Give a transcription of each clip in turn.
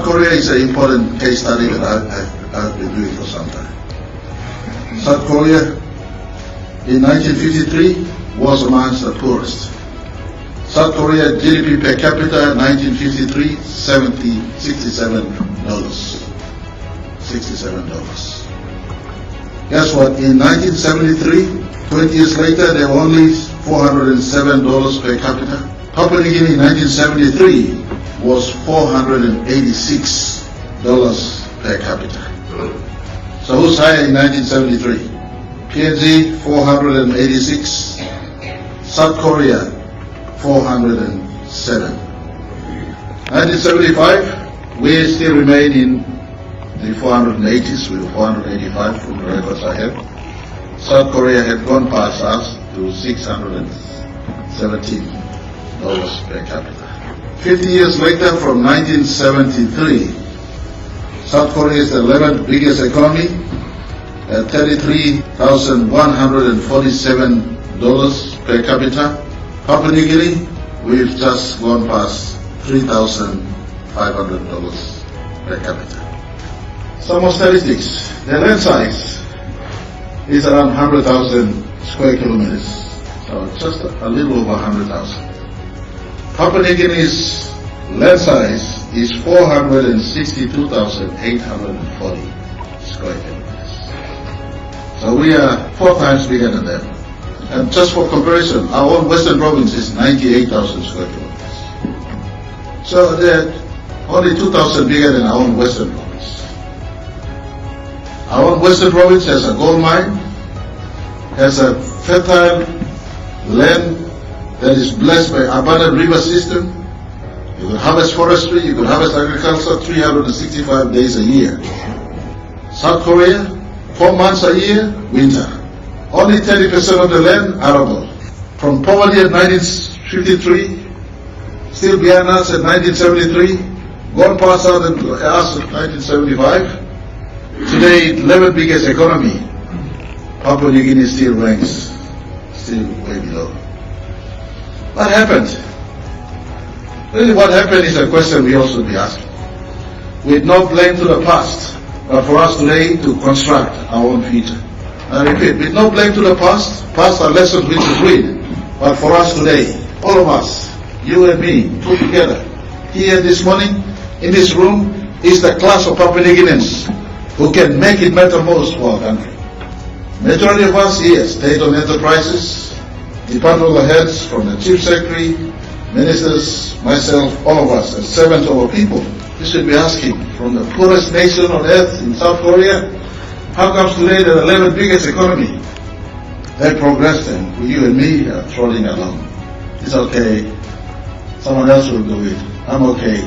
Korea is an important case study that I've been doing for some time. South Korea in 1953 was amongst the poorest. South Korea GDP per capita 1953, $67. Guess what? In 1973, 20 years later, there were only $407 per capita. Papua New Guinea in 1973 was $486 per capita. So who's higher in 1973? PNG 486, South Korea 407. 1975, we still remain in the 480s with 485 from the records I have. South Korea had gone past us to $617 per capita. 50 years later, from 1973, South Korea is the 11th biggest economy at $33,147 per capita. Papua New Guinea, we've just gone past $3,500 per capita. Some more statistics. The land size is around 100,000 square kilometers, so just a little over 100,000. Papua New Guinea's land size is 462,840 square kilometers. So we are 4 times bigger than them. And just for comparison, our own Western province is 98,000 square kilometers. So they're only 2,000 bigger than our own Western province. Our own Western province has a gold mine, has a fertile land that is blessed by abundant river system. You could harvest forestry, you could harvest agriculture 365 days a year. South Korea, 4 months a year, winter. Only 30% of the land arable. From poverty at 1953, still behind us at 1973, gone past us at 1975. Today, 11th biggest economy. Papua New Guinea still ranks, still way below. What happened? Really, what happened is a question we also be asking. With no blame to the past, but for us today to construct our own future. I repeat, with no blame to the past are lessons which is read. But for us today, all of us, you and me, put together, here this morning, in this room, is the class of Papua New Guineans who can make it matter most for our country. Majority of us here, state-owned enterprises, departmental heads, from the Chief Secretary, ministers, myself, all of us, as servants of our people, we should be asking, from the poorest nation on earth in South Korea, how comes today the 11th biggest economy? They progressed, and you and me are trotting along. It's okay. Someone else will do it. I'm okay.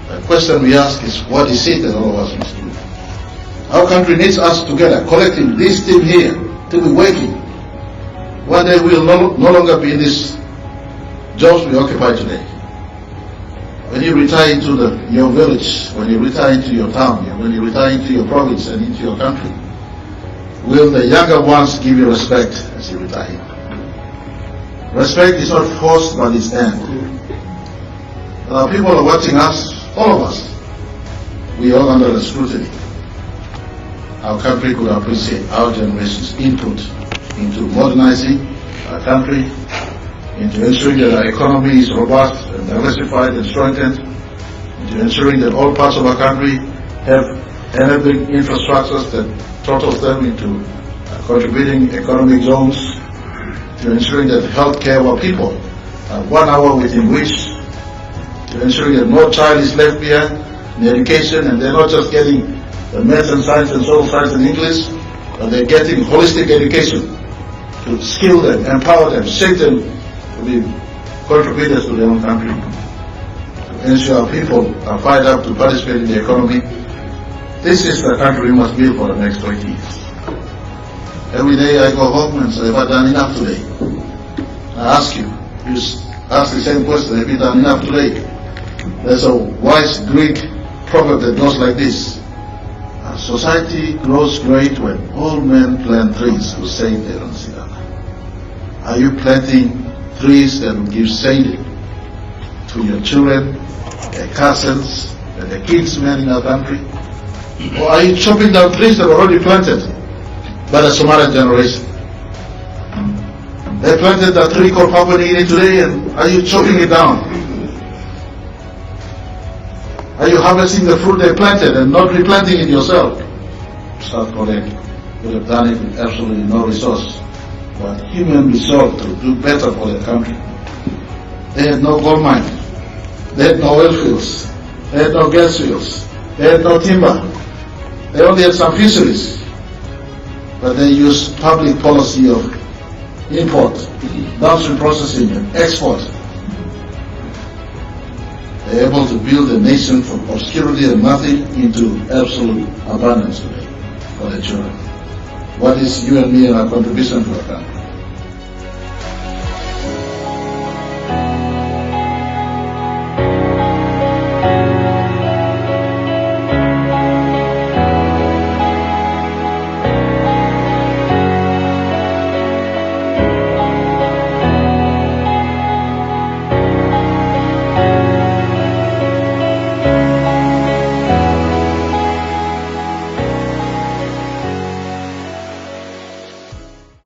The question we ask is, what is it that all of us must do? Our country needs us together, collectively, this team here, to be working. One day we will no longer be in these jobs we occupy today. When you retire into your village, when you retire into your town, when you retire into your province and into your country, will the younger ones give you respect as you retire? Respect is not forced but it's earned. People are watching us, all of us. We are under the scrutiny. Our country could appreciate our generation's input into modernizing our country, into ensuring that our economy is robust and diversified and strengthened, into ensuring that all parts of our country have enabling infrastructures that throttles them into contributing economic zones, to ensuring that health care of our people 1 hour within reach, to ensuring that no child is left behind in education, and they're not just getting the math and science and social science and English, but they're getting holistic education to skill them, empower them, shape them to be contributors to their own country, to ensure our people are fired up to participate in the economy. This is the country we must build for the next 20 years. Every day I go home and say, have I done enough today? I ask you ask the same question, have you done enough today? There's a wise Greek proverb that goes like this: society grows great when all men plant trees who shade their own cedar. Are you planting trees that will give shade to your children, their cousins, the kinsmen in our country? Or are you chopping down trees that were already planted by the Somali generation? They planted that tree called Papua New Guinea today, and are you chopping it down? Are you harvesting the fruit they planted and not replanting it yourself? South Korea would have done it with absolutely no resource, but human resolve to do better for their country. They had no gold mine, they had no oil fields, they had no gas fields, they had no timber, they only had some fisheries, but they used public policy of import, downstream processing, and export. They're able to build a nation from obscurity and nothing into absolute abundance today for their children. What is you and me and our contribution to our country?